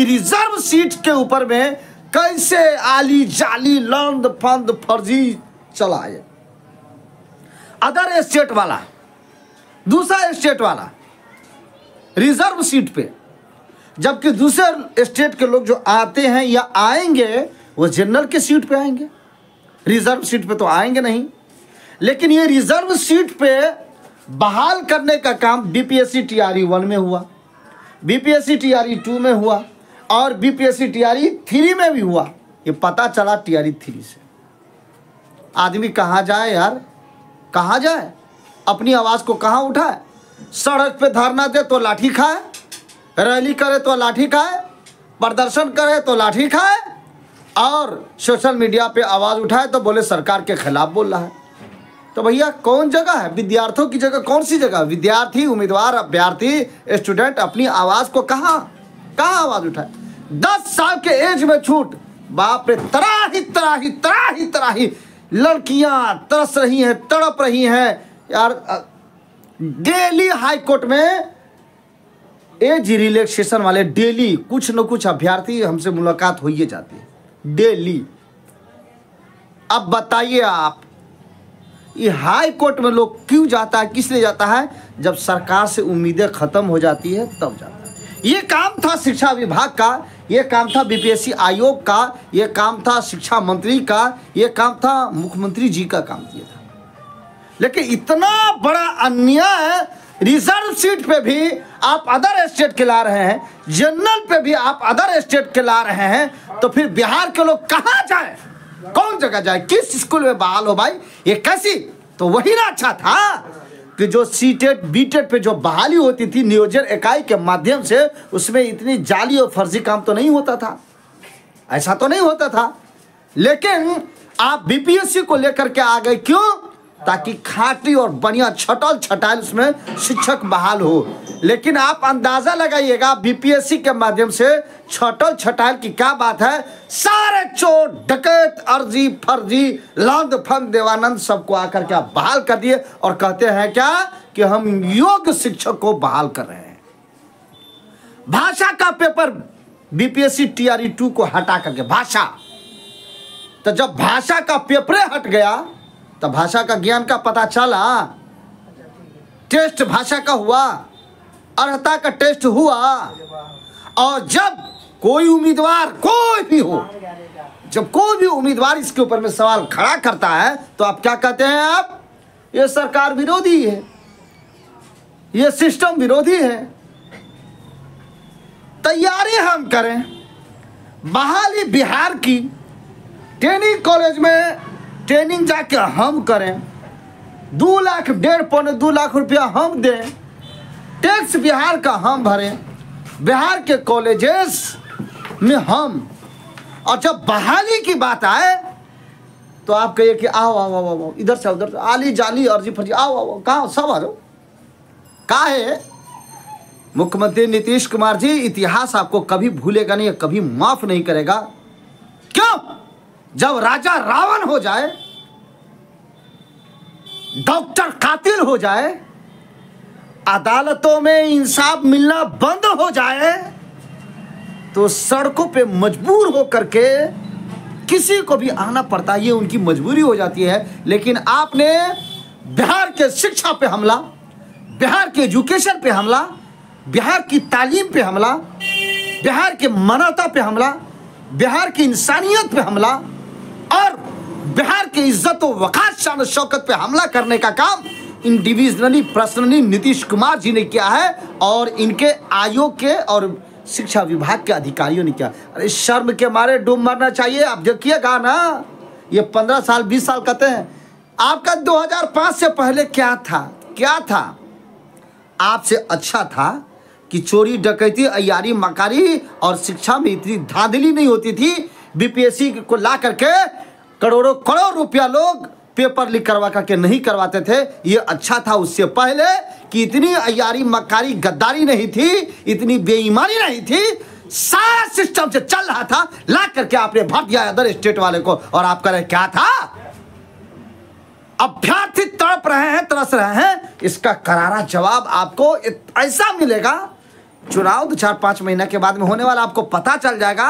Reserve seat के ऊपर में कैसे आली जाली लंद फंद फर्जी चलाए। अदर स्टेट वाला, दूसरा स्टेट वाला रिजर्व सीट पे, जबकि दूसरे स्टेट के लोग जो आते हैं या आएंगे वो जनरल के सीट पे आएंगे, रिजर्व सीट पे तो आएंगे नहीं। लेकिन ये रिजर्व सीट पे बहाल करने का काम बीपीएससी टीआरई 1 में हुआ, बीपीएससी टीआरई 2 में हुआ और बीपीएससी टीआरई 3 में भी हुआ। ये पता चला टीआरई 3 से। आदमी कहाँ जाए यार, कहाँ जाए, अपनी आवाज़ को कहाँ उठाए। सड़क पे धरना दे तो लाठी खाए, रैली करे तो लाठी खाए, प्रदर्शन करे तो लाठी खाए, और सोशल मीडिया पे आवाज़ उठाए तो बोले सरकार के खिलाफ बोल रहा है। तो भैया कौन जगह है, विद्यार्थियों की जगह कौन सी जगह। विद्यार्थी, उम्मीदवार, अभ्यर्थी, स्टूडेंट अपनी आवाज़ को कहाँ आवाज़ उठाए। 10 साल के एज में छूट, बाप रे, तराही लड़कियां तरस रही हैं, तड़प रही हैं यार। डेली हाई कोर्ट में एज रिलैक्सेशन वाले डेली कुछ न कुछ अभ्यर्थी हमसे मुलाकात हो ही जाती है डेली। अब बताइए आप, ये हाई कोर्ट में लोग क्यों जाता है, किस लिए जाता है। जब सरकार से उम्मीदें खत्म हो जाती है तब जाता है। ये काम था शिक्षा विभाग का, ये काम था बीपीएससी आयोग का, ये काम था शिक्षा मंत्री का, ये काम था मुख्यमंत्री जी का काम किया था। लेकिन इतना बड़ा अन्याय, रिजर्व सीट पे भी आप अदर स्टेट के ला रहे हैं, जनरल पे भी आप अदर स्टेट के ला रहे हैं, तो फिर बिहार के लोग कहाँ जाए, कौन जगह जाए, किस स्कूल में बहाल हो भाई। ये कैसी, तो वही ना अच्छा था कि जो सीटेट बीटेट पे जो बहाली होती थी नियोजन इकाई के माध्यम से, उसमें इतनी जाली और फर्जी काम तो नहीं होता था, ऐसा तो नहीं होता था। लेकिन आप बीपीएससी को लेकर के आ गए, क्यों, ताकि खाटी और बढ़िया छटल छटाल उसमें शिक्षक बहाल हो। लेकिन आप अंदाजा लगाइएगा बीपीएससी के माध्यम से छटल छटाल की क्या बात है। सारे चोर डकैत अर्जी फर्जी लंद फंद देवानंद सबको आकर के आप बहाल कर दिए और कहते हैं क्या कि हम योग्य शिक्षक को बहाल कर रहे हैं। भाषा का पेपर बीपीएससी टीआरई 2 को हटा करके, भाषा, तो जब भाषा का पेपर हट गया तो भाषा का ज्ञान का पता चला, टेस्ट भाषा का हुआ, अर्हता का टेस्ट हुआ। और जब कोई उम्मीदवार, कोई भी हो, जब कोई भी उम्मीदवार इसके ऊपर में सवाल खड़ा करता है तो आप क्या कहते हैं, आप ये सरकार विरोधी है, ये सिस्टम विरोधी है। तैयारी हम करें बहाली बिहार की, ट्रेनिंग कॉलेज में ट्रेनिंग जाके हम करें, 2 लाख 1.5 पौने 2 लाख रुपया हम दें, टैक्स बिहार का हम भरें, बिहार के कॉलेजेस में हम। और जब बहाली की बात आए तो आप कहिए कि आओ आओ आओ आओ, इधर से उधर आली जाली अर्जी फर्जी, आओ आओ, कहाँ सब आ जाओ। कहा है मुख्यमंत्री नीतीश कुमार जी, इतिहास आपको कभी भूलेगा नहीं, कभी माफ नहीं करेगा। क्यों, जब राजा रावण हो जाए, डॉक्टर कातिल हो जाए, अदालतों में इंसाफ मिलना बंद हो जाए, तो सड़कों पे मजबूर होकर के किसी को भी आना पड़ता है, ये उनकी मजबूरी हो जाती है। लेकिन आपने बिहार के शिक्षा पे हमला, बिहार के एजुकेशन पे हमला, बिहार की तालीम पे हमला, बिहार के मानवता पे हमला, बिहार की इंसानियत पे हमला और बिहार के इज्जत व वक़ार शान शौकत पे हमला करने का काम इंडिविजुअली पर्सनली नीतीश कुमार जी ने किया है और इनके आयोग के और शिक्षा विभाग के अधिकारियों ने किया। अरे शर्म के मारे डूब मरना चाहिए। आप देखिएगा ना, ये 15 साल 20 साल कहते हैं, आपका 2005 से पहले क्या था, क्या था। आपसे अच्छा था कि चोरी डकैती अयारी मकारी और शिक्षा में इतनी धांधली नहीं होती थी। बीपीएससी को ला करके करोड़ों करोड़ रुपया लोग पेपर लीक करवा करके नहीं करवाते थे, ये अच्छा था। उससे पहले कि इतनी अयारी मकारी गद्दारी नहीं थी, इतनी बेईमानी नहीं थी, सारा सिस्टम से चल रहा था। ला करके आपने भर दिया अदर स्टेट वाले को और आप कह रहे क्या था। अभ्यर्थी तड़प रहे हैं, तरस रहे हैं, इसका करारा जवाब आपको ऐसा मिलेगा चुनाव तो 4-5 महीना के बाद में होने वाला, आपको पता चल जाएगा,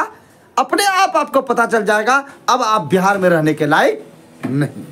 अपने आप आपको पता चल जाएगा अब आप बिहार में रहने के लायक नहीं।